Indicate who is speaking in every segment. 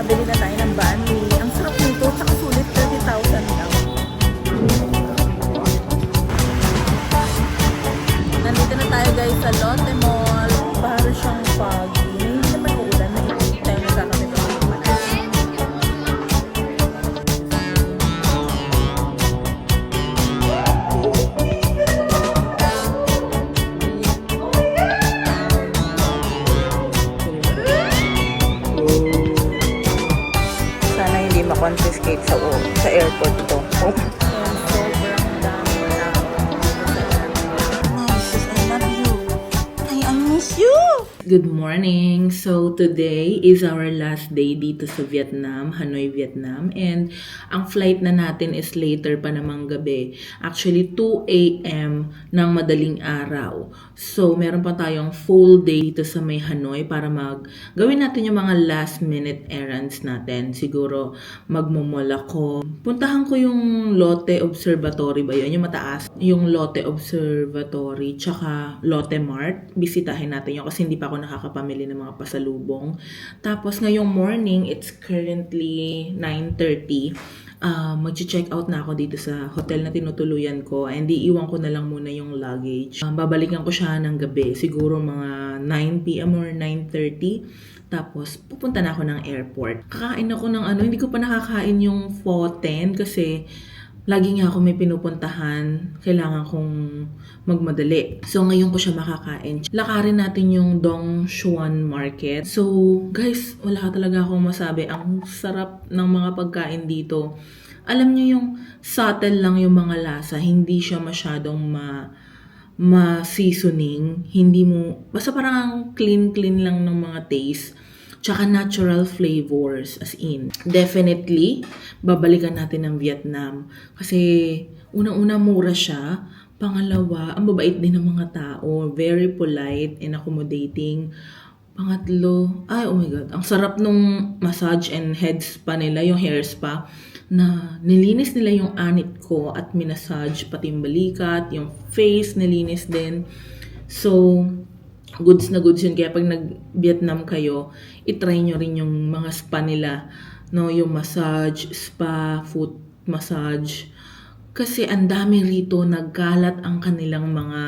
Speaker 1: Bili na tayo ng banh mi. Ang sarap nito, tsaka sulit, 30,000 lang. Nandito na tayo guys sa Lotte Mall. Para siyang foggy. Hindi naman uulan na hindi tayo nagkakamit ng sana hindi ma-confiscate sa airport to. Oh. Sobrang dami na. I love you. I miss you. Good morning! So, today is our last day dito sa Vietnam, Hanoi, Vietnam. And ang flight na natin is later pa namang gabi. Actually, 2 a.m. ng madaling araw. So, meron pa tayong full day dito sa may Hanoi para gawin natin yung mga last minute errands natin. Siguro, magmumall ako. Puntahan ko yung Lotte Observatory ba yun? Yung mataas. Yung Lotte Observatory, tsaka Lotte Mart. Bisitahin natin yun kasi hindi pa ako nakakapamili ng mga pasalubong. Tapos ngayong morning, it's currently 9:30. Mag-check out na ako dito sa hotel na tinutuluyan ko and iiwan ko na lang muna yung luggage. Babalikan ko siya ng gabi, siguro mga 9 p.m. or 9:30. Tapos pupunta na ako ng airport. Kakain ako ng hindi ko pa nakakain yung pho ten kasi lagi nga ako may pinupuntahan, kailangan kong magmadali. So, ngayon ko siya makakain. Lakarin natin yung Dong Xuan Market. So, guys, wala talaga akong masabi. Ang sarap ng mga pagkain dito. Alam niyo yung subtle lang yung mga lasa. Hindi siya masyadong ma-seasoning. Hindi mo, basta parang clean lang ng mga taste. Tsaka natural flavors, as in. Definitely, babalikan natin ng Vietnam. Kasi, unang-una mura siya. Pangalawa, ang babait din ng mga tao. Very polite and accommodating. Pangatlo, oh my God, ang sarap nung massage and head spa nila, yung hair spa, na nilinis nila yung anit ko at minasage pati yung balikat, yung face nilinis din. So, goods na goods yun. Kaya pag nag-Vietnam kayo, itry nyo rin yung mga spa nila. No? Yung massage, spa, foot massage. Kasi ang dami rito, nagkalat ang kanilang mga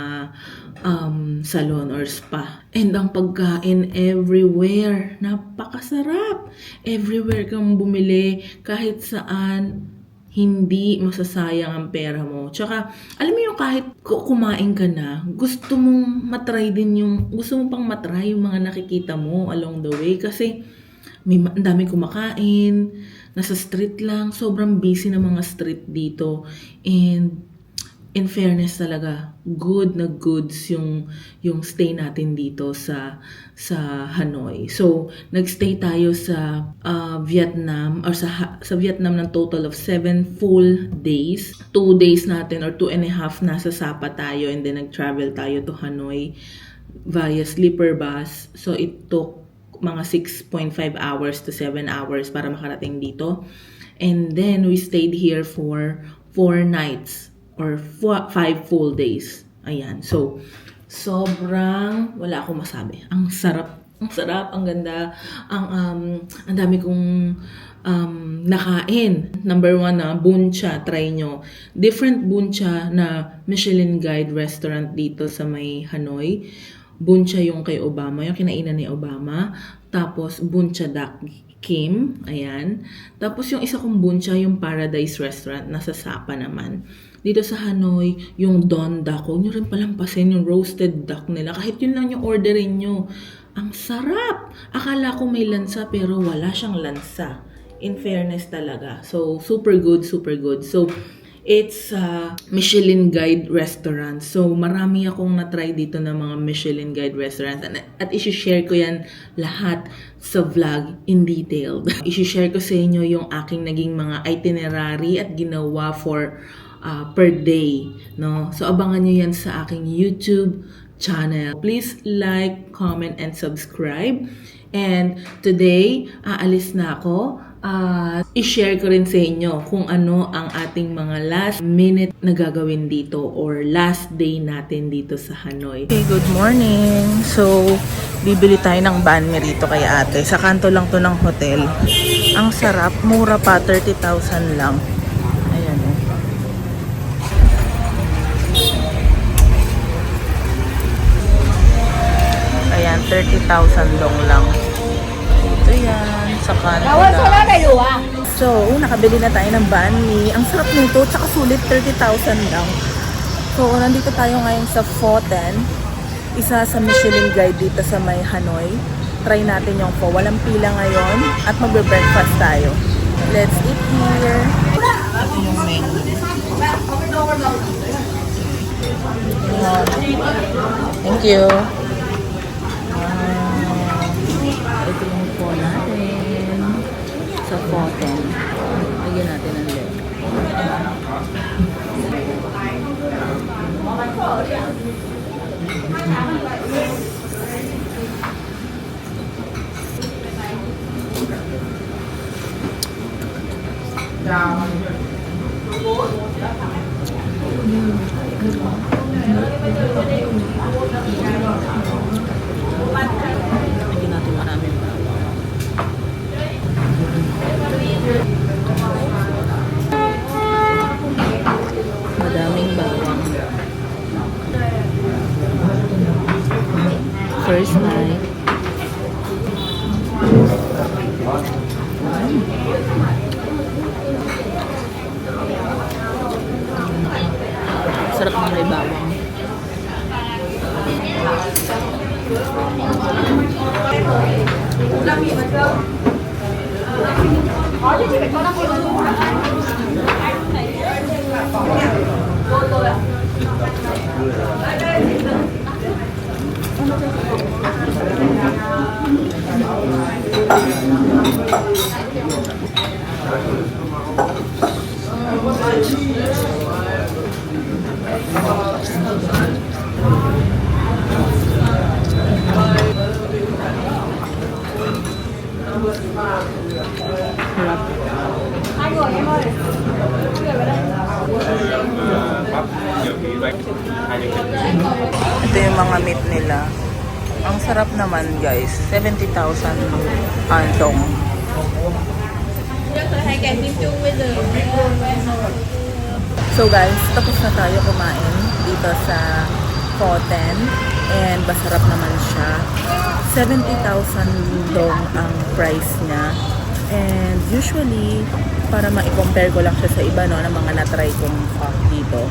Speaker 1: salon or spa. And ang pagkain everywhere. Napakasarap. Everywhere kang bumili, kahit saan, hindi masasayang ang pera mo. Tsaka, alam mo yung kahit kumain ka na, gusto mong matry din gusto mo pang matry yung mga nakikita mo along the way. Kasi, ang dami kumakain, nasa street lang, sobrang busy ng mga street dito. And, in fairness talaga, good na goods yung stay natin dito sa Hanoi. So, nagstay tayo sa Vietnam or sa Vietnam ng total of 7 full days. 2 days natin or 2.5 nasa Sapa tayo and then nag-travel tayo to Hanoi via sleeper bus. So, it took mga 6.5 hours to 7 hours para makarating dito. And then, we stayed here for 4 nights. Or 5 full days. Ayan. So, sobrang wala akong masabi. Ang sarap, ang ganda. Ang dami kong nakain. Number 1 na Bun Cha, try nyo. Different Bun Cha na Michelin Guide restaurant dito sa may Hanoi. Bun Cha yung kay Obama, yung kinainan ni Obama. Tapos Bun Cha Dak Kim, ayan. Tapos yung isa kong Bun Cha, yung Paradise Restaurant, nasa Sapa naman. Dito sa Hanoi, yung Don Duck, huwag nyo rin palampasin yung roasted duck nila. Kahit yun lang yung orderin nyo. Ang sarap! Akala ko may lansa pero wala siyang lansa. In fairness talaga. So, super good, super good. So, it's a Michelin Guide restaurant. So, marami akong na-try dito ng mga Michelin Guide restaurants. At isi-share ko yan lahat sa vlog in detail. Isi-share ko sa inyo yung aking naging mga itinerary at ginawa for per day. No? So, abangan nyo yan sa aking YouTube channel. Please like, comment, and subscribe. And today, aalis na ako. I-share ko rin sa inyo kung ano ang ating mga last minute na gagawin dito or last day natin dito sa Hanoi. Okay, good morning. So, bibili tayo ng banh mi rito kay ate. Sa kanto lang to ng hotel. Ang sarap, mura pa, 30,000 lang. Ayan o. Ayan, 30,000 dong lang. Ito yan, sa kanila. So, nakabili na tayo ng banh mi. Ang sarap nito, tsaka sulit, 30,000 lang. So, nandito tayo ngayon sa Pho Ten. Isa sa Michelin Guide dito sa may Hanoi. Try natin yung pho. Walang pila ngayon at magbe-breakfast tayo. Let's eat here. Ito yung menu. Thank you. Ito yung pho natin sa Pho Ten. Lagyan natin ng leg. Lagyan natin maraming madaming bawang. First night. Sarap ng may bawang. Ito yung mga meat nila. Ang sarap naman guys. 70,000 andong. So guys, tapos na tayo kumain dito sa Pho Ten. And masarap naman siya. 70,000 dong ang price niya. And usually, para ma-compare ko lang siya sa iba no, ng mga na-try kong dito,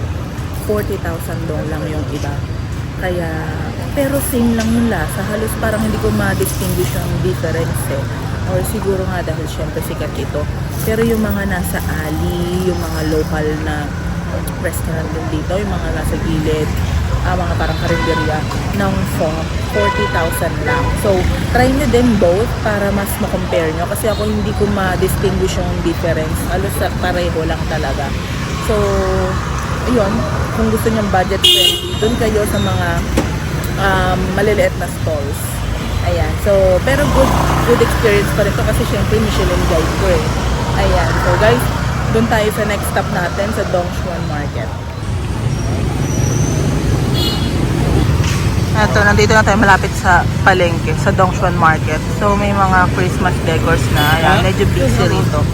Speaker 1: 40,000 dong lang yung iba. Kaya, pero same lang yung lasa. Halos parang hindi ko ma-distinguish yung difference eh. Or siguro nga dahil syempre sikat ito. Pero yung mga nasa alley, yung mga local na restaurant din dito, yung mga nasa gilid, mga parang karinderya ng pho, 40,000 lang. So, try nyo din both para mas ma-compare nyo. Kasi ako hindi ko ma-distinguish yung difference. Halos pareho lang talaga. So, ayun, kung gusto nyong budget friendly, dun kayo sa mga maliliit na stalls. Ayan. So, pero good experience pa rin to kasi syempre Michelin Guide ko eh. Ayan. So, guys, dun tayo sa next stop natin sa Dongsuan Market. Ito, nandito na tayo malapit sa palengke, sa Dongsuan Market. So, may mga Christmas decors na. Ayan, medyo busy rito.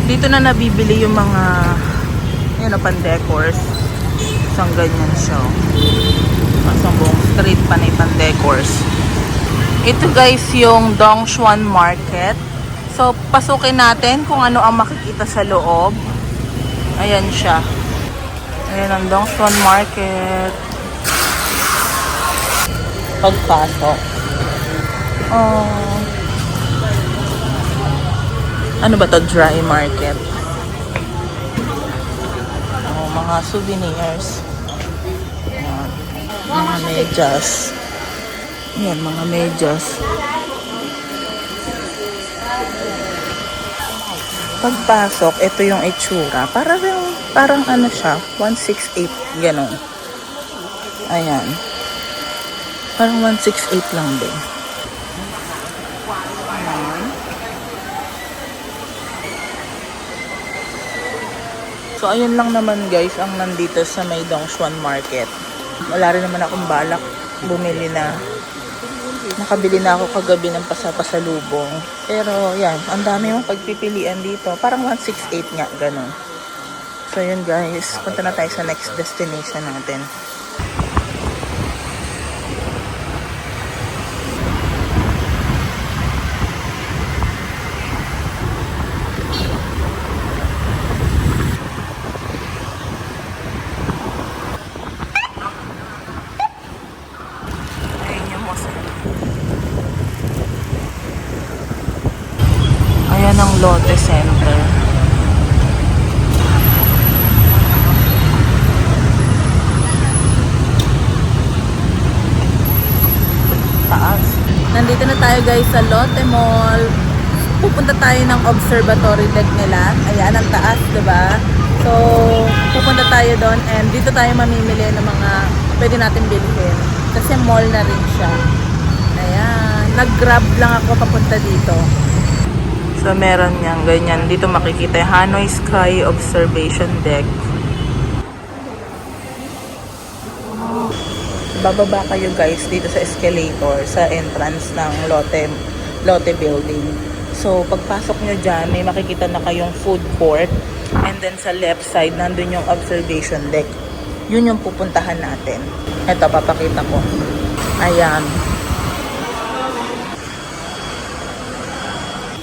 Speaker 1: Dito na nabibili yung mga yan, pan-decors. Isang ganyan siya. Isang buong street panay pan-decors. Ito guys, yung Dongsuan Market. So, pasukin natin kung ano ang makikita sa loob. Ayan siya. Ayan ang Dongsuan Market. Pagpasok. Ano ba to? Dry market. Mga souvenirs. Mga medyas. Ayan, mga medyas. Pagpasok, ito yung itsura. Parang ano siya, 168, gano'n. Ayan. Parang 168 lang din. So, ayun lang naman guys ang nandito sa may Dongsuan Market. Wala rin naman akong balak bumili na Nakabili na ako kagabi ng pasapasalubong. Pero yan, ang dami mong pagpipilian dito. Parang 168 nga, ganun. So yun guys, punta na tayo sa next destination natin. Ayan ang Lotte Center. Taas. Nandito na tayo guys sa Lotte Mall. Pupunta tayo ng observatory deck nila. Ayan ang taas, diba? So, pupunta tayo doon and dito tayo mamimili ng mga pwede natin bilhin. Kasi mall na rin siya. Ayan. Nag-grab lang ako papunta dito. So, meron niyang ganyan. Dito makikita yung Hanoi Sky Observation Deck. Bababa kayo guys dito sa escalator sa entrance ng Lotte Building. So, pagpasok nyo dyan, may makikita na kayong food court. And then sa left side, nandun yung observation deck. Yun yung pupuntahan natin. Ito, papakita ko. Ayan.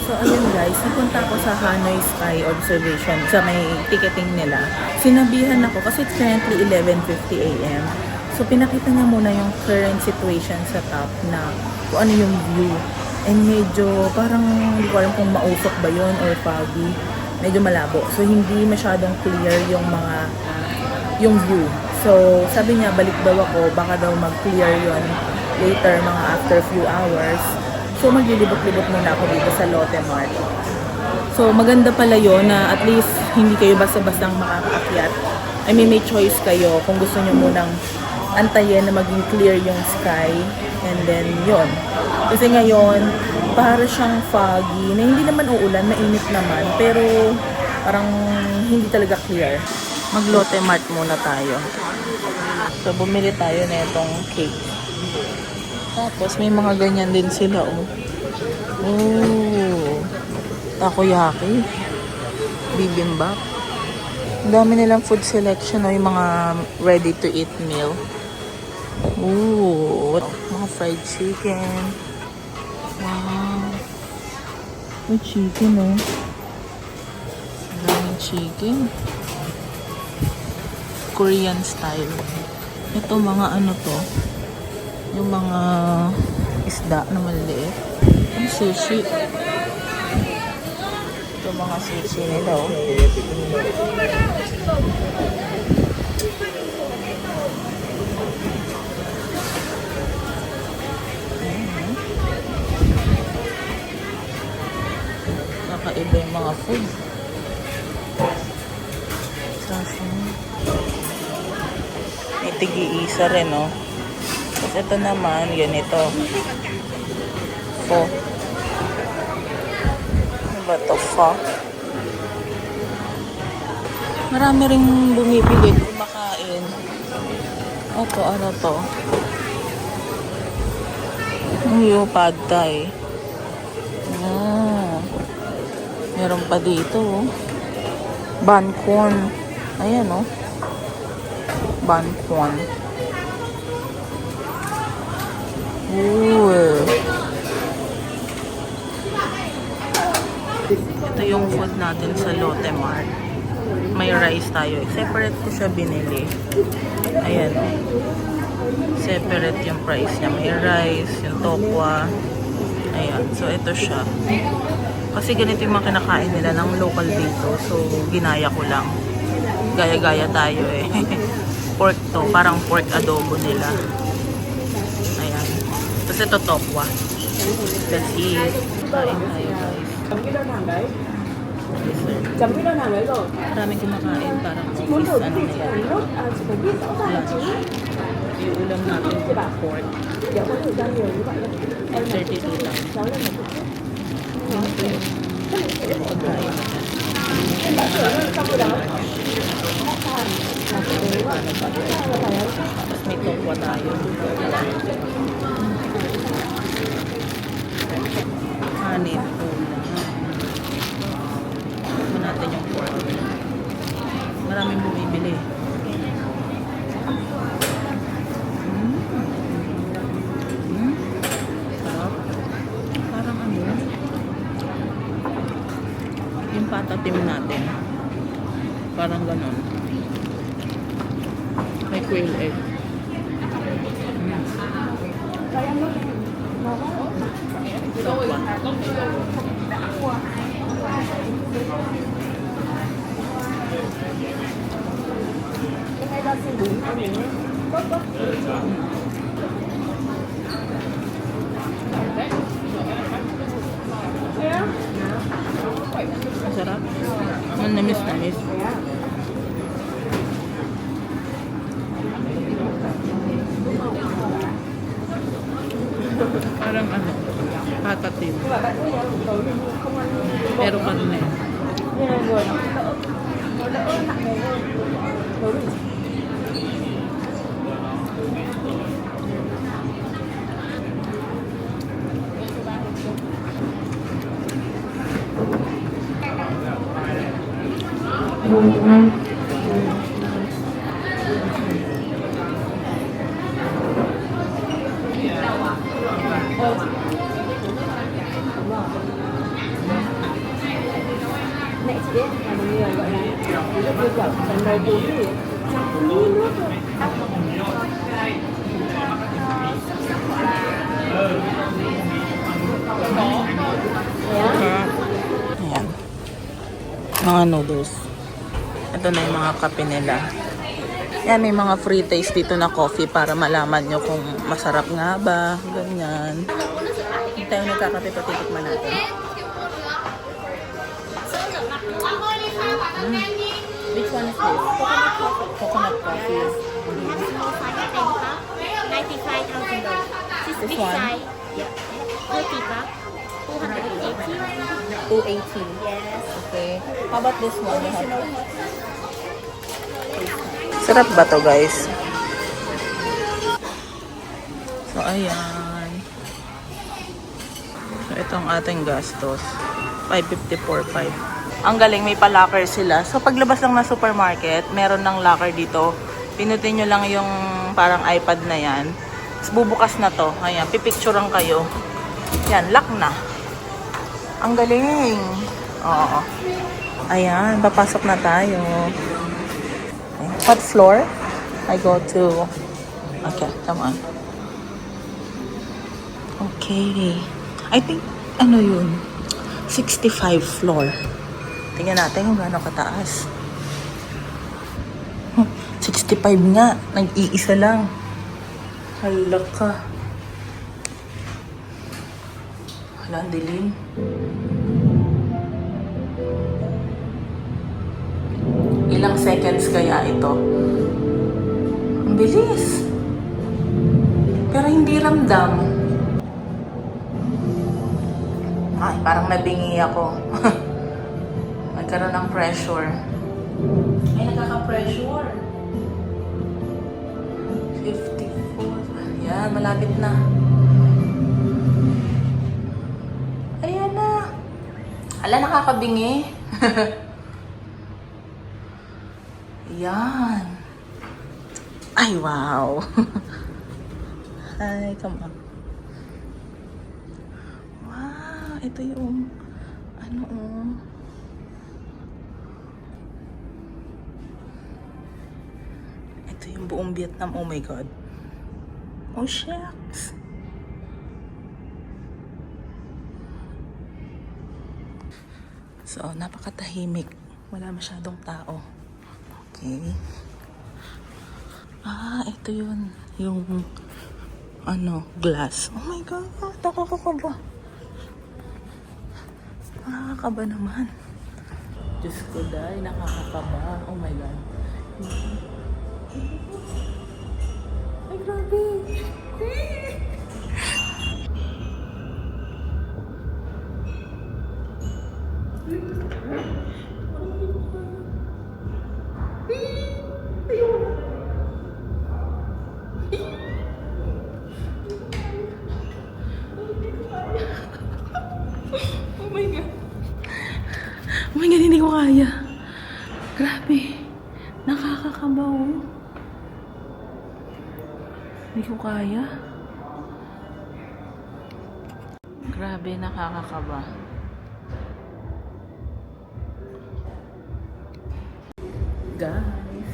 Speaker 1: So, ayun guys, napunta ako sa Hanoi Sky Observation sa may ticketing nila. Sinabihan ako kasi it's currently 11:50 AM. So, pinakita niya muna yung current situation sa top na kung ano yung view. And medyo parang hindi ko alam kung mausok ba yun or foggy. Medyo malabo. So, hindi masyadong clear yung view. So, sabi niya, balik daw ako, baka daw mag-clear yun later, mga after few hours. So, maglilibot-libot muna ako dito sa Lotte Mart. So, maganda pala yun na at least hindi kayo basta-bastang makakaakyat. I mean, may choice kayo kung gusto nyo munang antayin na maging clear yung sky. And then, yun. Kasi ngayon, para siyang foggy, na hindi naman uulan, mainit naman. Pero, parang hindi talaga clear. Mag-Lotte Mart muna tayo. So, bumili tayo na itong cake. Tapos, may mga ganyan din sila, oh. Oh. Takoyaki. Bibimbap. Ang dami nilang food selection, oh. Yung mga ready-to-eat meal. Ooh. Mga fried chicken. Wow. May chicken, oh. Ang daming chicken. Korean style. Ito, mga ano to. Yung mga isda na maliliit. Ang sushi. Ito mga sushi nila, oh. Nakaiba yung mga food. Sashimi. May tigi-isa rin, oh. Tapos ito naman, ganito. Pho. Ano ba ito? Pho. Marami rin bumibili, kumakain. Ito, ano to? Yung pad thai. Ah. Meron pa dito, oh. Bangkwon. Ayan, oh. Bangkwon. Ooh. Ito yung food natin sa Lotte Mart. May rice tayo. Separate ko siya binili. Ayan, oh. Separate yung price niya. May rice, yung tokwa. Ayan. So, ito siya. Kasi ganito yung mga kinakain nila ng local dito. So, ginaya ko lang. Gaya-gaya tayo, eh. Pork to. Parang pork adobo nila. Ayan. Tapos ito tokwa. Let's eat. Kain tayo, guys. Maraming kumakain. Parang office. Ano na yan? Lunch. Yung ulam natin pork. 32 lang. Tapos may tokwa tayo. yung patatim natin. Parang ganon. May quail egg. Masarap. Namis. Parang ano, patatim. Pero karne.
Speaker 2: Next day, là mọi người gọi là rất vui vẻ lần đầu tiên thì trong nước thôi.
Speaker 1: Ayan. Mga noodles. Ito na yung mga kape nila. Yan, may mga free taste dito na coffee para malaman nyo kung masarap nga ba. Ganyan. Hindi tayo nagkakape, patitikman natin. Which one is this? Coconut coffee.
Speaker 2: We have small size 10 cup, $95,000. This
Speaker 1: This
Speaker 2: big
Speaker 1: one?
Speaker 2: size, yeah, 30 cup, 280.
Speaker 1: 280.
Speaker 2: Yes.
Speaker 1: Okay. How about this one? Sarap ba to, guys? So, ayan. So, itong ating gastos. 554.5. Ang galing, may pa-locker sila. So, paglabas lang ng supermarket, meron ng locker dito. Pinutin nyo lang yung parang iPad na yan. Tapos bubukas na to. Ayan, pipicturean kayo. Yan, lock na. Ang galing. Oo. Ayan, papasok na tayo. Okay. What floor? I go to... Okay, come on. Okay. I think, ano yun? 65 floor. Tingnan natin kung gaano kataas. 65 nga. Nag-iisa lang. Hala ka. Hala, ang dilim. Ilang seconds kaya ito? Ang bilis. Pero hindi ramdam. Ay, parang nabingi ako. Nagkaroon ng pressure. Ay, nagkaka-pressure. 54. Yan, malapit na. Ayan na. Ala, nakakabingi. Yan. Ay, wow. Ay, come on. Wow, ito yung ano ito yung buong Vietnam. Oh my God. Oh, shucks. So, napakatahimik. Wala masyadong tao. Okay. Ah, ito yun. Yung ano, glass. Oh my God. Nakakakaba. Nakakakaba naman. Diyos ko, dahil nakakakaba. Oh my God. Ay, grabe. Oh my God. Oh my God, hindi ko kaya. Grabe. Nakakakabaw. Hindi ko kaya. Grabe, nakakakaba. Guys.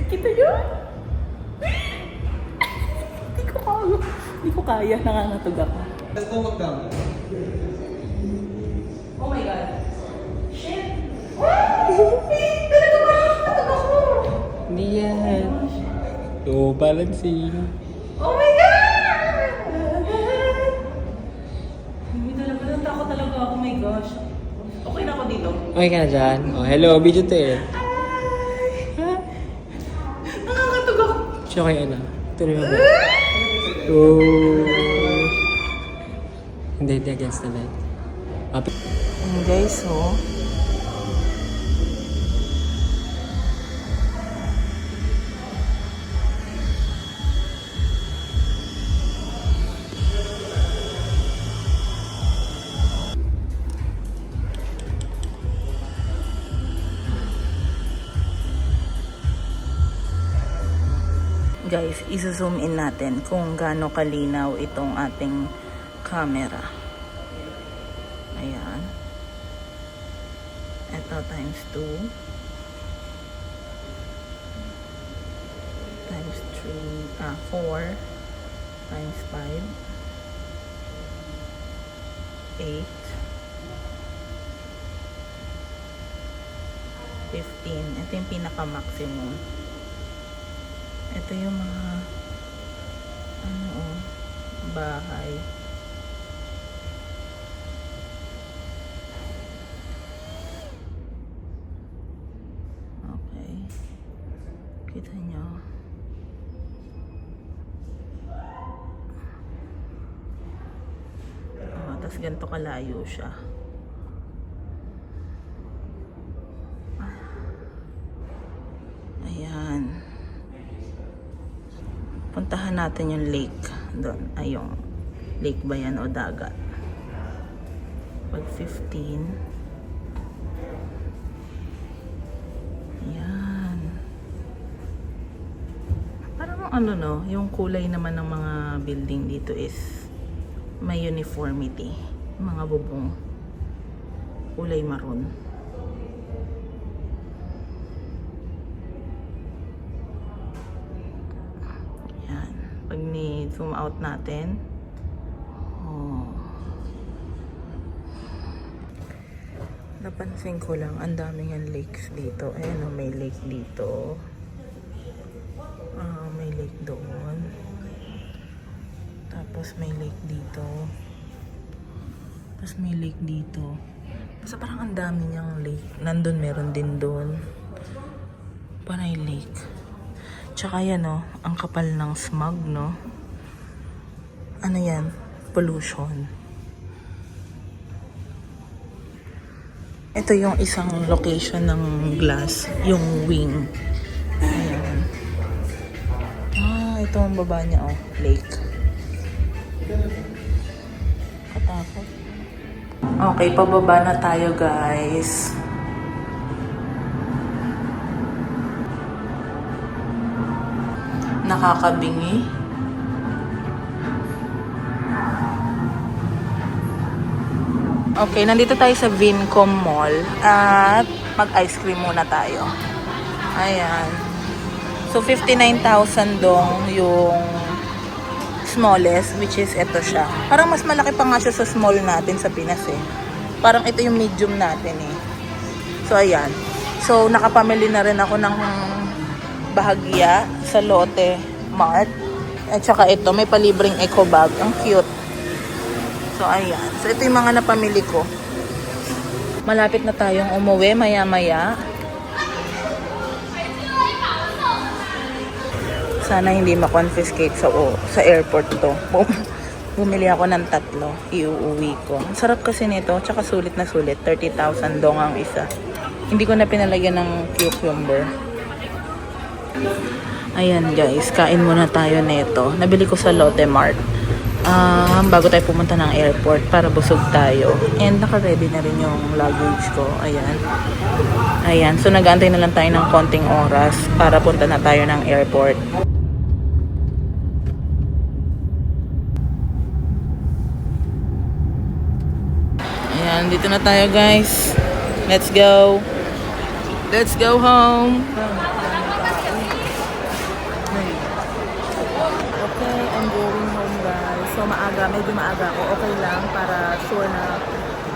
Speaker 1: Kita nyo? Hindi ko kaya. Nangangatog ako.
Speaker 3: Let's go back down.
Speaker 1: Oh my God. Shit! Talaga ba? Nakatog ako!
Speaker 3: Hindi yan. So, balancing.
Speaker 1: Oh my God! Hindi talaga. Natakot talaga ako. Oh my gosh. Okay na ako dito.
Speaker 3: Okay ka na dyan? Oh, hello, video to eh.
Speaker 1: Nakakatog ako.
Speaker 3: Siya kay ano? Tuloy mo ba? Oh. Hindi against the light.
Speaker 1: Guys, oh. Guys, isa-zoom in natin kung gaano kalinaw itong ating camera. Ayan. Ito times 2. Times 4. Times 5. 8. 15. Ito yung pinaka-maximum. Ito yung mga bahay. Okay. Kita nyo. Tapos ganito kalayo siya. Ayan. Puntahan natin yung lake doon. Ay, yung lake ba yan o dagat? Pag 15. Ayan. Parang ano no, yung kulay naman ng mga building dito is may uniformity. Mga bubong. Kulay maroon. Pag ni-zoom out natin. Oh. Napansin ko lang, ang daming ang lakes dito. Ayan, may lake dito. May lake doon. Tapos may lake dito. Tapos may lake dito. Basta parang ang dami niyang lake. Nandun, meron din doon. Panay lake. Tsaka yan, no, ang kapal ng smog, no? Ano yan? Pollution. Ito yung isang location ng glass, yung wing. Ayan. Ito ang baba niya, oh, lake. Katakot. Okay, pababa na tayo, guys. Nakakabingi. Okay, nandito tayo sa Vincom Mall at mag-ice cream muna tayo. Ayan. So, 59,000 dong yung smallest, which is ito siya. Parang mas malaki pa nga siya sa small natin sa Pinas eh. Parang ito yung medium natin eh. So, ayan. So, nakapamili na rin ako ng bahagya sa Lotte Mart. At saka ito, may palibreng eco bag. Ang cute. So, ayan. So, ito yung mga napamili ko. Malapit na tayong umuwi maya-maya. Sana hindi ma-confiscate sa airport to. Bumili ako ng 3. Iuuwi ko. Ang sarap kasi nito. Tsaka sulit na sulit. 30,000 dong ang isa. Hindi ko na pinalagyan ng cucumber. Ayan guys, kain muna tayo nito. Nabili ko sa Lotte Mart. Bago tayo pumunta ng airport para busog tayo. And naka-ready na rin yung luggage ko. Ayan. Ayan. So nag-aantay na lang tayo ng konting oras para punta na tayo ng airport. Ayan, dito na tayo guys. Let's go. Let's go home. Okay, I'm going home guys. So medyo maaga ako. Okay lang para sure na,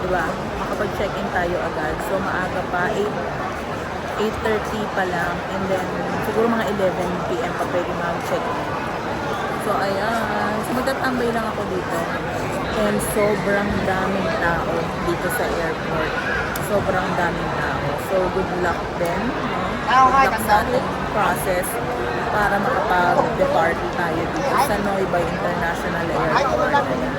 Speaker 1: di ba, makapag-check-in tayo agad. So maaga pa, 8:30 pa lang. And then, siguro mga 11 p.m. pa pwede mag-check-in. So ayan. So magtatambay lang ako dito. And sobrang daming tao dito sa airport. Sobrang daming tao. So good luck din. No? Good luck sa ating process para makapag-depart tayo dito sa Noi Bai International Airport. Ayan.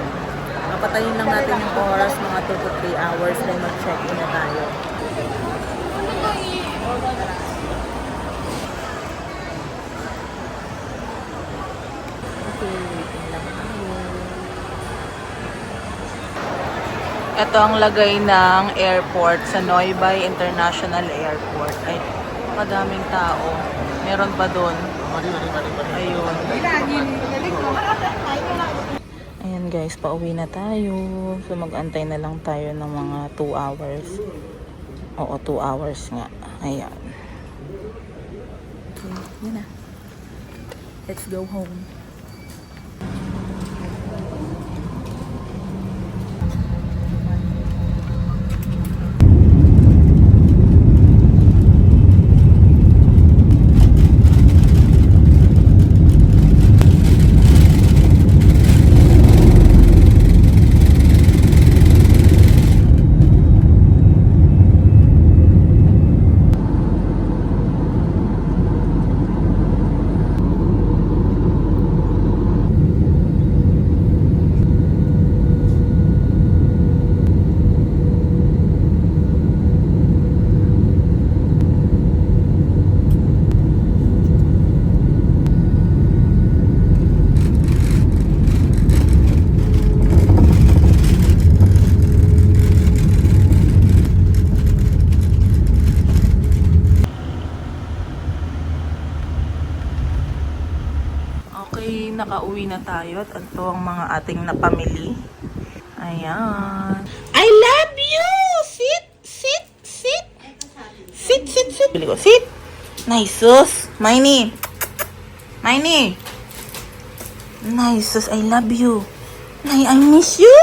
Speaker 1: Papatayin lang natin yung oras, mga 2 to 3 hours, then mag-check-in na tayo. Okay, waiting lang tayo. Ito ang lagay ng airport sa Noi Bai International Airport. Ay, makadaming tao. Meron pa doon. Ayun. Ayan guys, pauwi na tayo. So mag-antay na lang tayo ng mga 2 hours. Oo, 2 hours nga. Ayan. Okay, yun na. Let's go home. Okay, nakauwi na tayo at ito ang mga ating napamili. Ayan. I love you! Sit! Sit! Sit! Sit! Sit! Sit! Pili ko. Sit! Nice, sus! Miney! Miney! Nice, sus! I love you! Nay, I miss you!